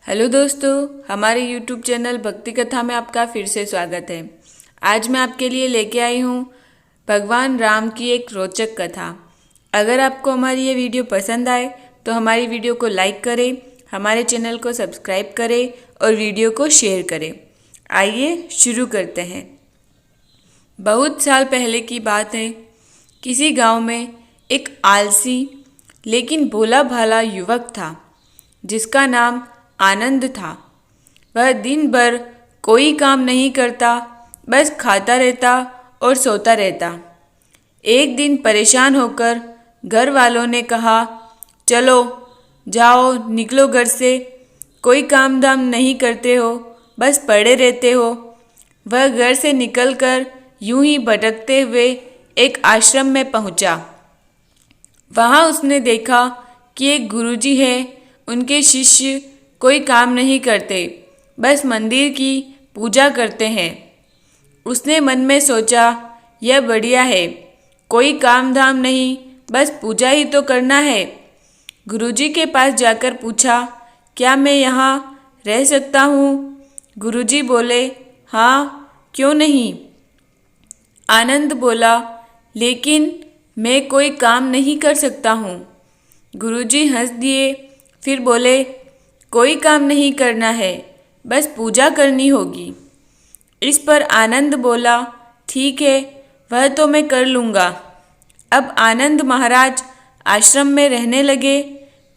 Hello दोस्तों, हमारे YouTube channel भक्ति कथा में आपका फिर से स्वागत है। आज मैं आपके लिए लेके आई हूँ भगवान राम की एक रोचक कथा। अगर आपको हमारी ये वीडियो पसंद आए तो हमारी वीडियो को लाइक करें, हमारे चैनल को सब्सक्राइब करें और वीडियो को शेयर करें। आइए शुरू करते हैं। बहुत साल पहले की बात है। किसी गांव में एक आलसी लेकिन भोला भाला युवक था जिसका नाम आनंद था। वह दिन भर कोई काम नहीं करता, बस खाता रहता और सोता रहता। एक दिन परेशान होकर घर वालों ने कहा, चलो जाओ निकलो घर से, कोई काम धाम नहीं करते हो, बस पड़े रहते हो। वह घर से निकलकर यूं ही भटकते हुए एक आश्रम में पहुंचा। वहां उसने देखा कि एक गुरुजी है, उनके शिष्य कोई काम नहीं करते, बस मंदिर की पूजा करते हैं। उसने मन में सोचा, यह बढ़िया है, कोई काम धाम नहीं, बस पूजा ही तो करना है। गुरुजी के पास जाकर पूछा, क्या मैं यहाँ रह सकता हूँ? गुरुजी बोले, हाँ, क्यों नहीं। आनंद बोला, लेकिन मैं कोई काम नहीं कर सकता हूँ। गुरुजी हंस दिए, फिर बोले, कोई काम नहीं करना है, बस पूजा करनी होगी। इस पर आनंद बोला, ठीक है, वह तो मैं कर लूँगा। अब आनंद महाराज आश्रम में रहने लगे।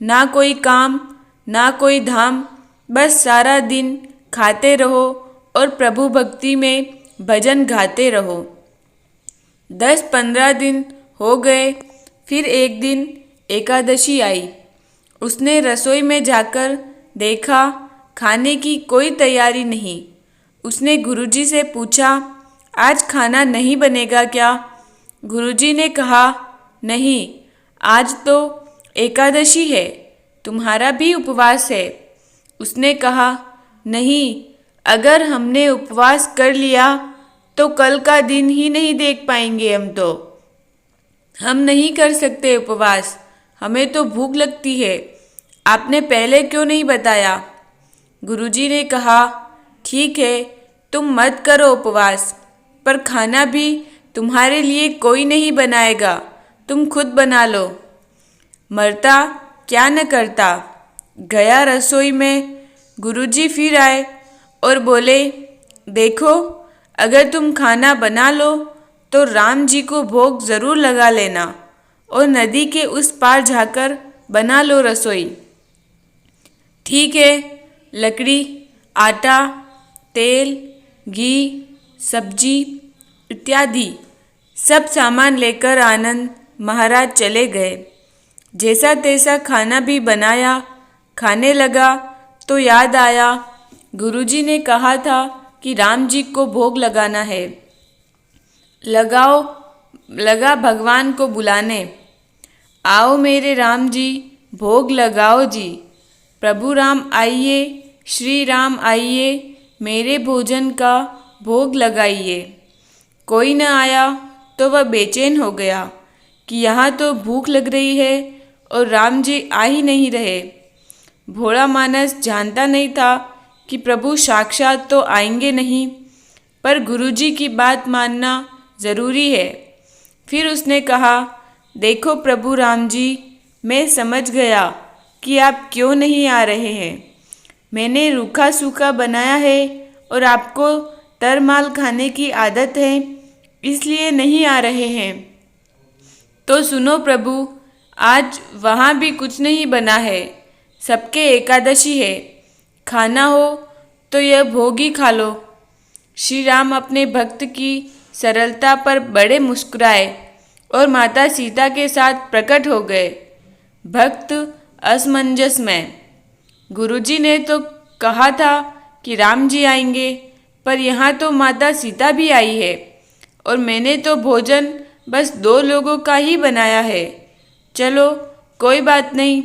ना कोई काम, ना कोई धाम, बस सारा दिन खाते रहो और प्रभु भक्ति में भजन गाते रहो। 10-15 दिन हो गए। फिर एक दिन एकादशी आई। उसने रसोई में जाकर देखा, खाने की कोई तैयारी नहीं। उसने गुरुजी से पूछा, आज खाना नहीं बनेगा क्या? गुरुजी ने कहा, नहीं, आज तो एकादशी है, तुम्हारा भी उपवास है। उसने कहा, नहीं, अगर हमने उपवास कर लिया तो कल का दिन ही नहीं देख पाएंगे हम नहीं कर सकते उपवास, हमें तो भूख लगती है। आपने पहले क्यों नहीं बताया? गुरुजी ने कहा, ठीक है, तुम मत करो उपवास, पर खाना भी तुम्हारे लिए कोई नहीं बनाएगा, तुम खुद बना लो। मरता क्या न करता। गया रसोई में। गुरुजी फिर आए और बोले, देखो, अगर तुम खाना बना लो तो राम जी को भोग ज़रूर लगा लेना और नदी के उस पार जाकर बना लो रसोई। ठीक है। लकड़ी, आटा, तेल, घी, सब्जी इत्यादि सब सामान लेकर आनंद महाराज चले गए। जैसा तैसा खाना भी बनाया। खाने लगा तो याद आया, गुरुजी ने कहा था कि राम जी को भोग लगाना है। लगा भगवान को बुलाने, आओ मेरे राम जी, भोग लगाओ जी। प्रभु राम आइए, श्री राम आइए, मेरे भोजन का भोग लगाइए। कोई न आया तो वह बेचैन हो गया कि यहाँ तो भूख लग रही है और राम जी आ ही नहीं रहे। भोला मानस जानता नहीं था कि प्रभु साक्षात तो आएंगे नहीं, पर गुरुजी की बात मानना ज़रूरी है। फिर उसने कहा, देखो प्रभु राम जी, मैं समझ गया कि आप क्यों नहीं आ रहे हैं। मैंने रूखा सूखा बनाया है और आपको तरमाल खाने की आदत है, इसलिए नहीं आ रहे हैं। तो सुनो प्रभु, आज वहाँ भी कुछ नहीं बना है, सबके एकादशी है। खाना हो तो यह भोग ही खा लो। श्री राम अपने भक्त की सरलता पर बड़े मुस्कुराए और माता सीता के साथ प्रकट हो गए। भक्त असमंजस में। गुरुजी ने तो कहा था कि राम जी आएंगे, पर यहाँ तो माता सीता भी आई है और मैंने तो भोजन बस 2 लोगों का ही बनाया है। चलो कोई बात नहीं,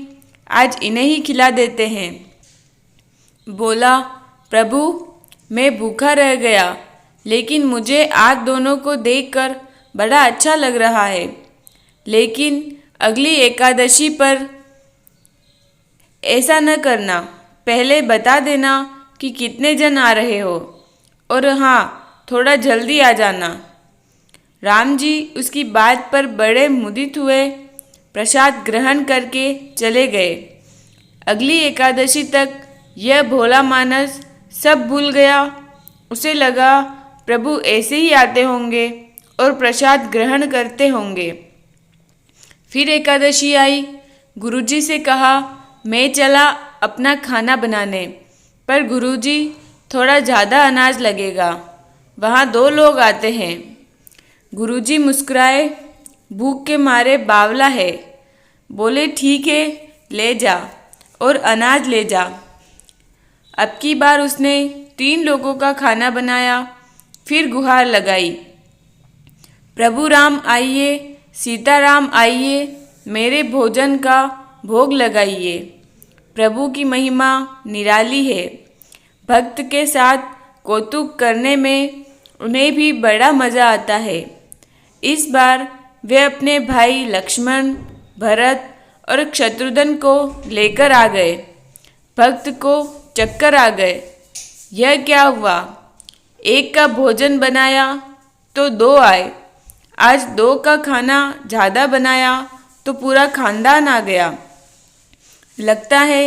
आज इन्हें ही खिला देते हैं। बोला, प्रभु, मैं भूखा रह गया, लेकिन मुझे आप दोनों को देखकर बड़ा अच्छा लग रहा है। लेकिन अगली एकादशी पर ऐसा न करना, पहले बता देना कि कितने जन आ रहे हो, और हाँ, थोड़ा जल्दी आ जाना। राम जी उसकी बात पर बड़े मुदित हुए, प्रसाद ग्रहण करके चले गए। अगली एकादशी तक यह भोला मानस सब भूल गया। उसे लगा प्रभु ऐसे ही आते होंगे और प्रसाद ग्रहण करते होंगे। फिर एकादशी आई। गुरुजी से कहा, मैं चला अपना खाना बनाने, पर गुरुजी थोड़ा ज़्यादा अनाज लगेगा, वहाँ 2 लोग आते हैं। गुरुजी मुस्कुराए, भूख के मारे बावला है। बोले, ठीक है, ले जा और अनाज ले जा। अब की बार उसने 3 लोगों का खाना बनाया। फिर गुहार लगाई, प्रभु राम आइए, सीताराम आइए, मेरे भोजन का भोग लगाइए। प्रभु की महिमा निराली है। भक्त के साथ कौतुक करने में उन्हें भी बड़ा मज़ा आता है। इस बार वे अपने भाई लक्ष्मण, भरत और शत्रुघ्न को लेकर आ गए। भक्त को चक्कर आ गए। यह क्या हुआ? एक का भोजन बनाया तो 2 आए, आज 2 का खाना ज़्यादा बनाया तो पूरा खानदान आ गया। लगता है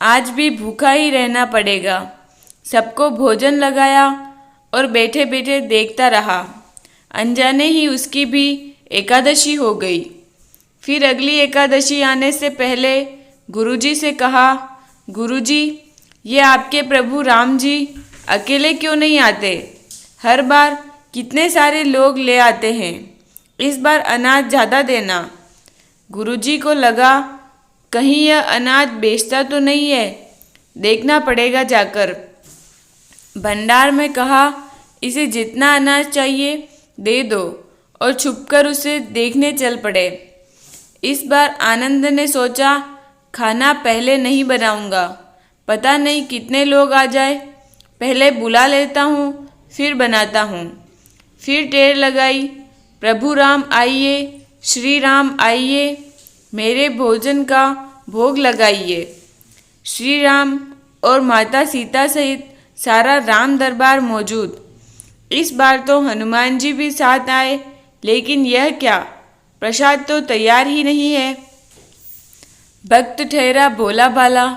आज भी भूखा ही रहना पड़ेगा। सबको भोजन लगाया और बैठे बैठे देखता रहा। अनजाने ही उसकी भी एकादशी हो गई। फिर अगली एकादशी आने से पहले गुरुजी से कहा, गुरुजी, ये आपके प्रभु राम जी अकेले क्यों नहीं आते? हर बार कितने सारे लोग ले आते हैं। इस बार अनाज ज़्यादा देना। गुरुजी को लगा कहीं यह अनाज बेचता तो नहीं है, देखना पड़ेगा जाकर। भंडार में कहा, इसे जितना अनाज चाहिए दे दो, और छुपकर उसे देखने चल पड़े। इस बार आनंद ने सोचा, खाना पहले नहीं बनाऊंगा, पता नहीं कितने लोग आ जाए, पहले बुला लेता हूँ फिर बनाता हूँ। फिर टेर लगाई, प्रभु राम आइए, श्री राम आइए, मेरे भोजन का भोग लगाइए। श्री राम और माता सीता सहित सारा राम दरबार मौजूद। इस बार तो हनुमान जी भी साथ आए, लेकिन यह क्या, प्रसाद तो तैयार ही नहीं है। भक्त ठहरा भोला भाला,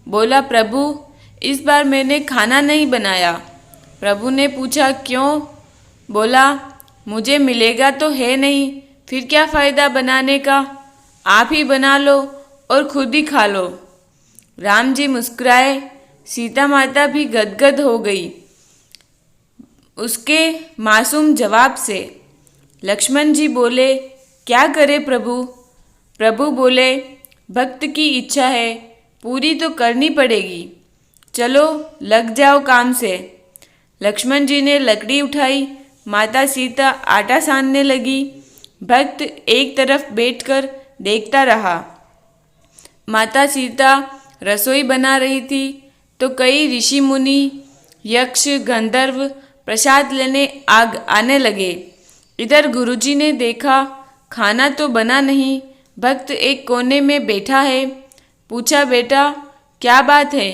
बोला, प्रभु इस बार मैंने खाना नहीं बनाया। प्रभु ने पूछा, क्यों? बोला, मुझे मिलेगा तो है नहीं, फिर क्या फ़ायदा बनाने का, आप ही बना लो और खुद ही खा लो। राम जी मुस्कुराए। सीता माता भी गदगद हो गई उसके मासूम जवाब से। लक्ष्मण जी बोले, क्या करे प्रभु? प्रभु बोले, भक्त की इच्छा है, पूरी तो करनी पड़ेगी, चलो लग जाओ काम से। लक्ष्मण जी ने लकड़ी उठाई, माता सीता आटा सानने लगी। भक्त एक तरफ बैठकर देखता रहा। माता सीता रसोई बना रही थी तो कई ऋषि मुनि, यक्ष, गंधर्व प्रसाद लेने आने लगे। इधर गुरुजी ने देखा खाना तो बना नहीं, भक्त एक कोने में बैठा है। पूछा, बेटा क्या बात है,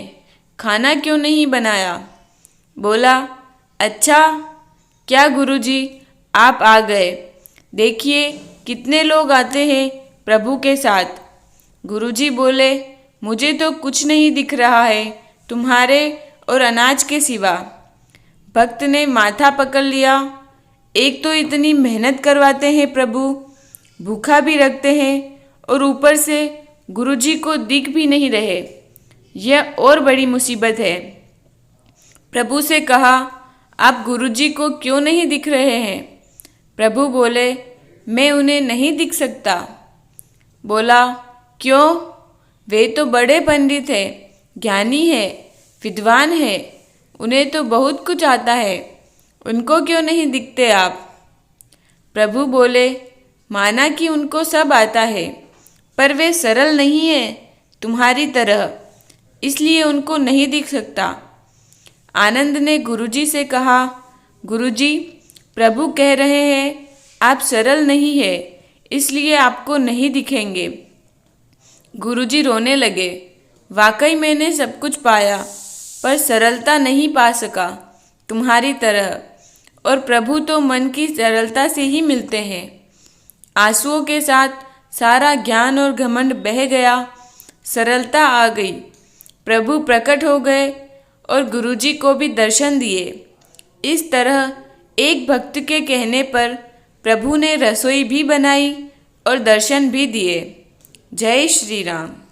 खाना क्यों नहीं बनाया? बोला, अच्छा क्या गुरुजी, आप आ गए, देखिए कितने लोग आते हैं प्रभु के साथ। गुरुजी बोले, मुझे तो कुछ नहीं दिख रहा है तुम्हारे और अनाज के सिवा। भक्त ने माथा पकड़ लिया। एक तो इतनी मेहनत करवाते हैं प्रभु, भूखा भी रखते हैं, और ऊपर से गुरुजी को दिख भी नहीं रहे, यह और बड़ी मुसीबत है। प्रभु से कहा, आप गुरुजी को क्यों नहीं दिख रहे हैं? प्रभु बोले, मैं उन्हें नहीं दिख सकता। बोला, क्यों? वे तो बड़े पंडित हैं, ज्ञानी है, विद्वान है, उन्हें तो बहुत कुछ आता है, उनको क्यों नहीं दिखते आप? प्रभु बोले, माना कि उनको सब आता है, पर वे सरल नहीं है तुम्हारी तरह, इसलिए उनको नहीं दिख सकता। आनंद ने गुरुजी से कहा, गुरुजी, प्रभु कह रहे हैं आप सरल नहीं है, इसलिए आपको नहीं दिखेंगे। गुरुजी रोने लगे। वाकई मैंने सब कुछ पाया, पर सरलता नहीं पा सका तुम्हारी तरह। और प्रभु तो मन की सरलता से ही मिलते हैं। आंसुओं के साथ सारा ज्ञान और घमंड बह गया, सरलता आ गई। प्रभु प्रकट हो गए और गुरुजी को भी दर्शन दिए। इस तरह एक भक्त के कहने पर प्रभु ने रसोई भी बनाई और दर्शन भी दिए। जय श्री राम।